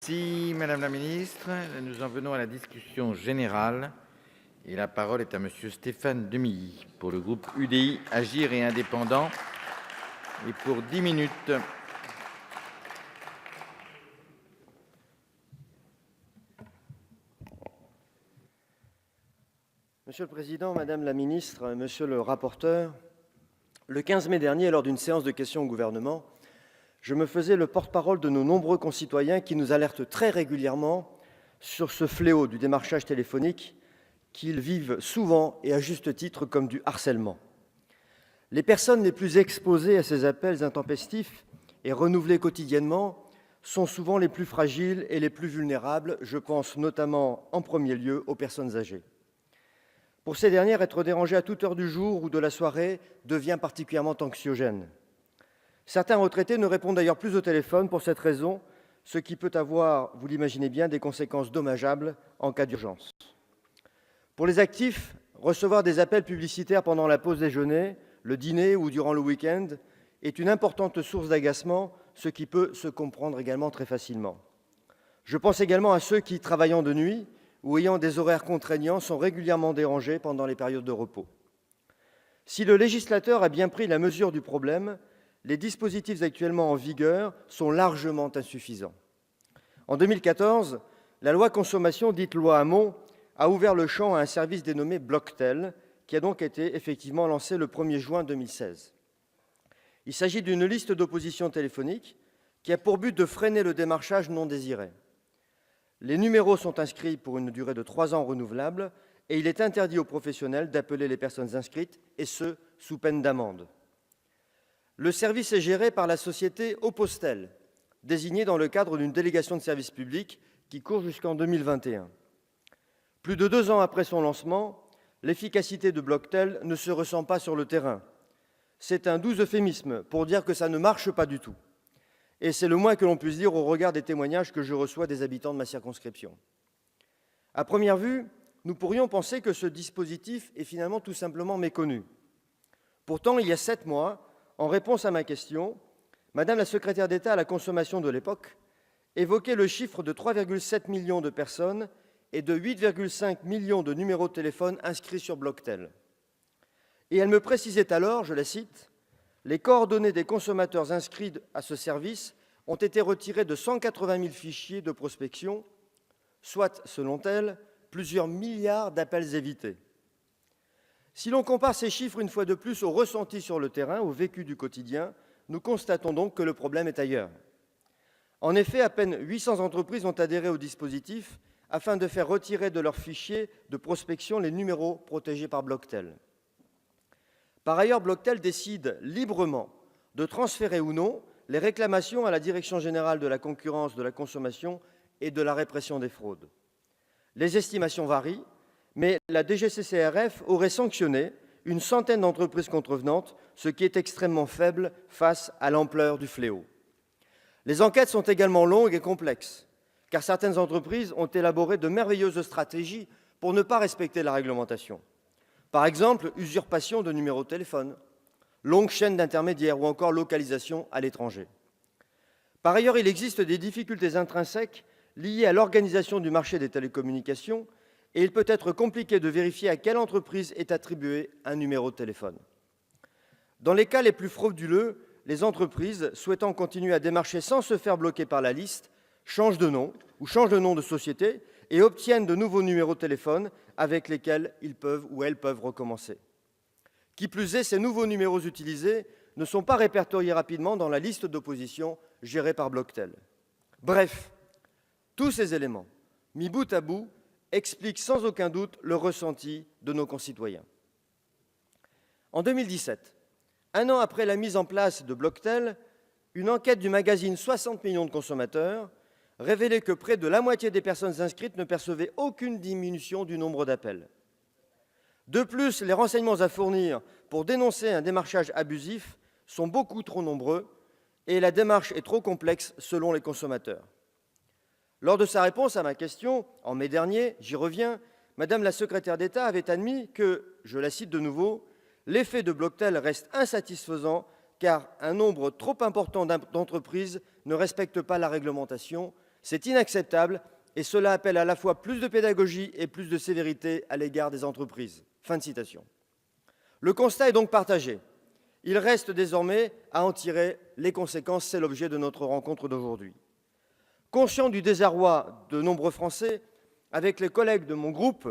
Merci Madame la Ministre. Nous en venons à la discussion générale et la parole est à Monsieur Stéphane Demilly pour le groupe UDI, Agir et Indépendants et pour 10 minutes. Monsieur le Président, Madame la Ministre, Monsieur le rapporteur, le 15 mai dernier, lors d'une séance de questions au gouvernement, je me faisais le porte-parole de nos nombreux concitoyens qui nous alertent très régulièrement sur ce fléau du démarchage téléphonique qu'ils vivent souvent et à juste titre comme du harcèlement. Les personnes les plus exposées à ces appels intempestifs et renouvelés quotidiennement sont souvent les plus fragiles et les plus vulnérables. Je pense notamment en premier lieu aux personnes âgées. Pour ces dernières, être dérangées à toute heure du jour ou de la soirée devient particulièrement anxiogène. Certains retraités ne répondent d'ailleurs plus au téléphone pour cette raison, ce qui peut avoir, vous l'imaginez bien, des conséquences dommageables en cas d'urgence. Pour les actifs, recevoir des appels publicitaires pendant la pause déjeuner, le dîner ou durant le week-end est une importante source d'agacement, ce qui peut se comprendre également très facilement. Je pense également à ceux qui, travaillant de nuit ou ayant des horaires contraignants, sont régulièrement dérangés pendant les périodes de repos. Si le législateur a bien pris la mesure du problème, les dispositifs actuellement en vigueur sont largement insuffisants. En 2014, la loi consommation, dite loi Hamon, a ouvert le champ à un service dénommé Blocktel, qui a donc été effectivement lancé le 1er juin 2016. Il s'agit d'une liste d'opposition téléphonique qui a pour but de freiner le démarchage non désiré. Les numéros sont inscrits pour une durée de 3 ans renouvelable et il est interdit aux professionnels d'appeler les personnes inscrites, et ce, sous peine d'amende. Le service est géré par la société Oppostel, désignée dans le cadre d'une délégation de service public qui court jusqu'en 2021. Plus de 2 ans après son lancement, l'efficacité de Blocktel ne se ressent pas sur le terrain. C'est un doux euphémisme pour dire que ça ne marche pas du tout. Et c'est le moins que l'on puisse dire au regard des témoignages que je reçois des habitants de ma circonscription. À première vue, nous pourrions penser que ce dispositif est finalement tout simplement méconnu. Pourtant, il y a 7 mois, en réponse à ma question, Madame la secrétaire d'État à la consommation de l'époque évoquait le chiffre de 3,7 millions de personnes et de 8,5 millions de numéros de téléphone inscrits sur Blocktel. Et elle me précisait alors, je la cite, « Les coordonnées des consommateurs inscrits à ce service ont été retirées de 180 000 fichiers de prospection, soit, selon elle, plusieurs milliards d'appels évités. » Si l'on compare ces chiffres une fois de plus au ressenti sur le terrain, au vécu du quotidien, nous constatons donc que le problème est ailleurs. En effet, à peine 800 entreprises ont adhéré au dispositif afin de faire retirer de leurs fichiers de prospection les numéros protégés par Blocktel. Par ailleurs, Blocktel décide librement de transférer ou non les réclamations à la Direction générale de la concurrence, de la consommation et de la répression des fraudes. Les estimations varient, mais la DGCCRF aurait sanctionné une centaine d'entreprises contrevenantes, ce qui est extrêmement faible face à l'ampleur du fléau. Les enquêtes sont également longues et complexes, car certaines entreprises ont élaboré de merveilleuses stratégies pour ne pas respecter la réglementation. Par exemple, usurpation de numéros de téléphone, longue chaîne d'intermédiaires ou encore localisation à l'étranger. Par ailleurs, il existe des difficultés intrinsèques liées à l'organisation du marché des télécommunications et il peut être compliqué de vérifier à quelle entreprise est attribué un numéro de téléphone. Dans les cas les plus frauduleux, les entreprises souhaitant continuer à démarcher sans se faire bloquer par la liste changent de nom ou changent de nom de société et obtiennent de nouveaux numéros de téléphone avec lesquels ils peuvent ou elles peuvent recommencer. Qui plus est, ces nouveaux numéros utilisés ne sont pas répertoriés rapidement dans la liste d'opposition gérée par Blocktel. Bref, tous ces éléments, mis bout à bout, expliquent sans aucun doute le ressenti de nos concitoyens. En 2017, 1 an après la mise en place de Blocktel, une enquête du magazine 60 millions de consommateurs révélait que près de la moitié des personnes inscrites ne percevaient aucune diminution du nombre d'appels. De plus, les renseignements à fournir pour dénoncer un démarchage abusif sont beaucoup trop nombreux et la démarche est trop complexe selon les consommateurs. Lors de sa réponse à ma question, en mai dernier, j'y reviens, Madame la secrétaire d'État avait admis que, je la cite de nouveau, « l'effet de Blocktel reste insatisfaisant car un nombre trop important d'entreprises ne respectent pas la réglementation C'est inacceptable et cela appelle à la fois plus de pédagogie et plus de sévérité à l'égard des entreprises. » Fin de citation. Le constat est donc partagé. Il reste désormais à en tirer les conséquences. C'est l'objet de notre rencontre d'aujourd'hui. Conscient du désarroi de nombreux Français, avec les collègues de mon groupe,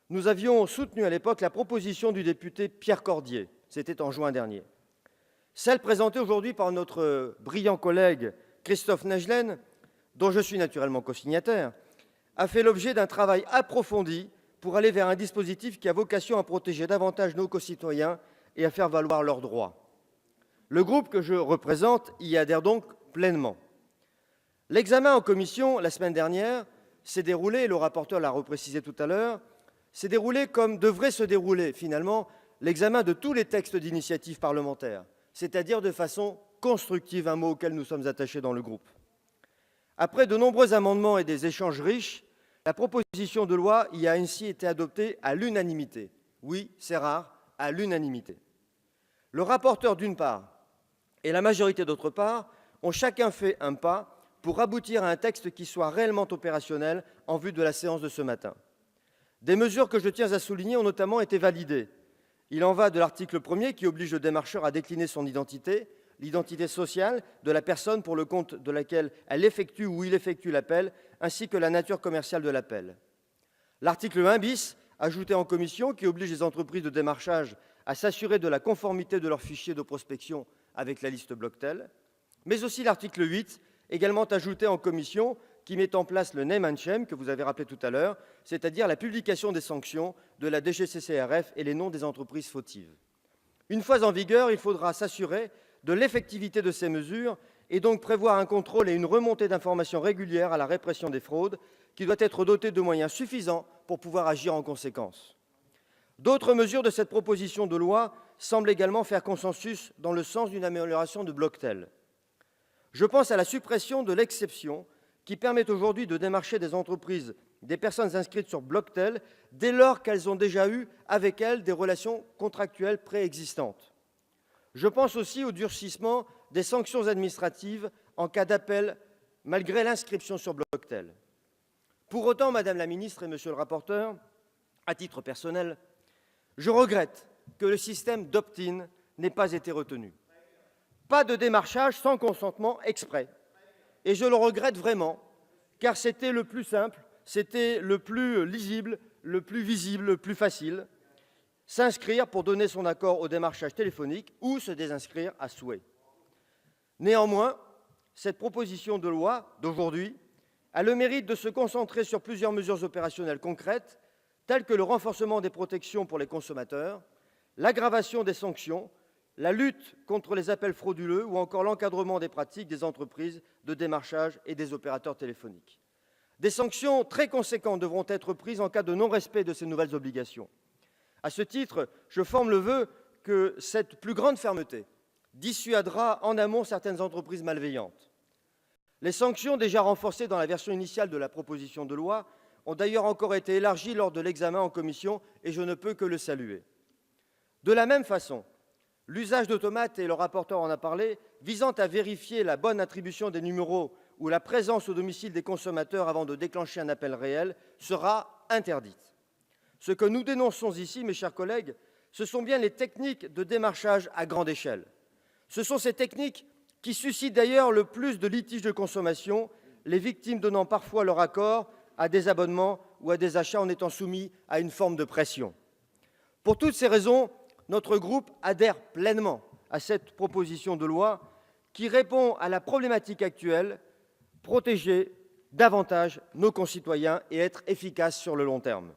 nous avions soutenu à l'époque la proposition du député Pierre Cordier. C'était en juin dernier. Celle présentée aujourd'hui par notre brillant collègue Christophe Naegelen, dont je suis naturellement cosignataire, a fait l'objet d'un travail approfondi pour aller vers un dispositif qui a vocation à protéger davantage nos concitoyens et à faire valoir leurs droits. Le groupe que je représente y adhère donc pleinement. L'examen en commission, la semaine dernière, s'est déroulé, le rapporteur l'a reprécisé tout à l'heure, s'est déroulé comme devrait se dérouler finalement l'examen de tous les textes d'initiative parlementaire, c'est-à-dire de façon constructive, un mot auquel nous sommes attachés dans le groupe. Après de nombreux amendements et des échanges riches, la proposition de loi y a ainsi été adoptée à l'unanimité. Oui, c'est rare, à l'unanimité. Le rapporteur d'une part et la majorité d'autre part ont chacun fait un pas pour aboutir à un texte qui soit réellement opérationnel en vue de la séance de ce matin. Des mesures que je tiens à souligner ont notamment été validées. Il en va de l'article 1er qui oblige le démarcheur à décliner son identité, l'identité sociale de la personne pour le compte de laquelle elle effectue ou il effectue l'appel, ainsi que la nature commerciale de l'appel. L'article 1 bis, ajouté en commission, qui oblige les entreprises de démarchage à s'assurer de la conformité de leurs fichiers de prospection avec la liste Blocktel, mais aussi l'article 8, également ajouté en commission, qui met en place le name and shame, que vous avez rappelé tout à l'heure, c'est-à-dire la publication des sanctions de la DGCCRF et les noms des entreprises fautives. Une fois en vigueur, il faudra s'assurer de l'effectivité de ces mesures et donc prévoir un contrôle et une remontée d'informations régulières à la répression des fraudes, qui doit être dotée de moyens suffisants pour pouvoir agir en conséquence. D'autres mesures de cette proposition de loi semblent également faire consensus dans le sens d'une amélioration de Blocktel. Je pense à la suppression de l'exception qui permet aujourd'hui de démarcher des entreprises, des personnes inscrites sur Blocktel, dès lors qu'elles ont déjà eu avec elles des relations contractuelles préexistantes. Je pense aussi au durcissement des sanctions administratives en cas d'appel malgré l'inscription sur Blocktel. Pour autant, Madame la Ministre et Monsieur le rapporteur, à titre personnel, je regrette que le système d'opt-in n'ait pas été retenu. Pas de démarchage sans consentement exprès. Et je le regrette vraiment, car c'était le plus simple, c'était le plus lisible, le plus visible, le plus facile. S'inscrire pour donner son accord au démarchage téléphonique ou se désinscrire à souhait. Néanmoins, cette proposition de loi d'aujourd'hui a le mérite de se concentrer sur plusieurs mesures opérationnelles concrètes, telles que le renforcement des protections pour les consommateurs, l'aggravation des sanctions, la lutte contre les appels frauduleux ou encore l'encadrement des pratiques des entreprises de démarchage et des opérateurs téléphoniques. Des sanctions très conséquentes devront être prises en cas de non-respect de ces nouvelles obligations. À ce titre, je forme le vœu que cette plus grande fermeté dissuadera en amont certaines entreprises malveillantes. Les sanctions déjà renforcées dans la version initiale de la proposition de loi ont d'ailleurs encore été élargies lors de l'examen en commission et je ne peux que le saluer. De la même façon, l'usage d'automates, et le rapporteur en a parlé, visant à vérifier la bonne attribution des numéros ou la présence au domicile des consommateurs avant de déclencher un appel réel, sera interdite. Ce que nous dénonçons ici, mes chers collègues, ce sont bien les techniques de démarchage à grande échelle. Ce sont ces techniques qui suscitent d'ailleurs le plus de litiges de consommation, les victimes donnant parfois leur accord à des abonnements ou à des achats en étant soumis à une forme de pression. Pour toutes ces raisons, notre groupe adhère pleinement à cette proposition de loi qui répond à la problématique actuelle, protéger davantage nos concitoyens et être efficace sur le long terme.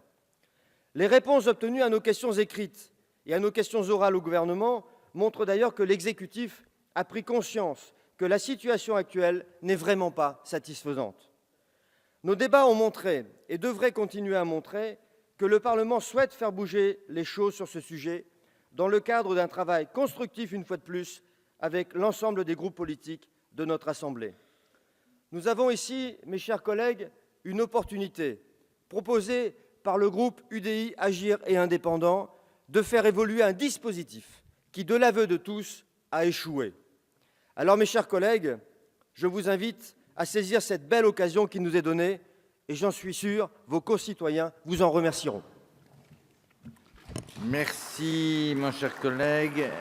Les réponses obtenues à nos questions écrites et à nos questions orales au gouvernement montrent d'ailleurs que l'exécutif a pris conscience que la situation actuelle n'est vraiment pas satisfaisante. Nos débats ont montré, et devraient continuer à montrer, que le Parlement souhaite faire bouger les choses sur ce sujet dans le cadre d'un travail constructif, une fois de plus, avec l'ensemble des groupes politiques de notre Assemblée. Nous avons ici, mes chers collègues, une opportunité proposée par le groupe UDI, Agir et Indépendants de faire évoluer un dispositif qui, de l'aveu de tous, a échoué. Alors, mes chers collègues, je vous invite à saisir cette belle occasion qui nous est donnée, et j'en suis sûr, vos concitoyens vous en remercieront. Merci, mon cher collègue.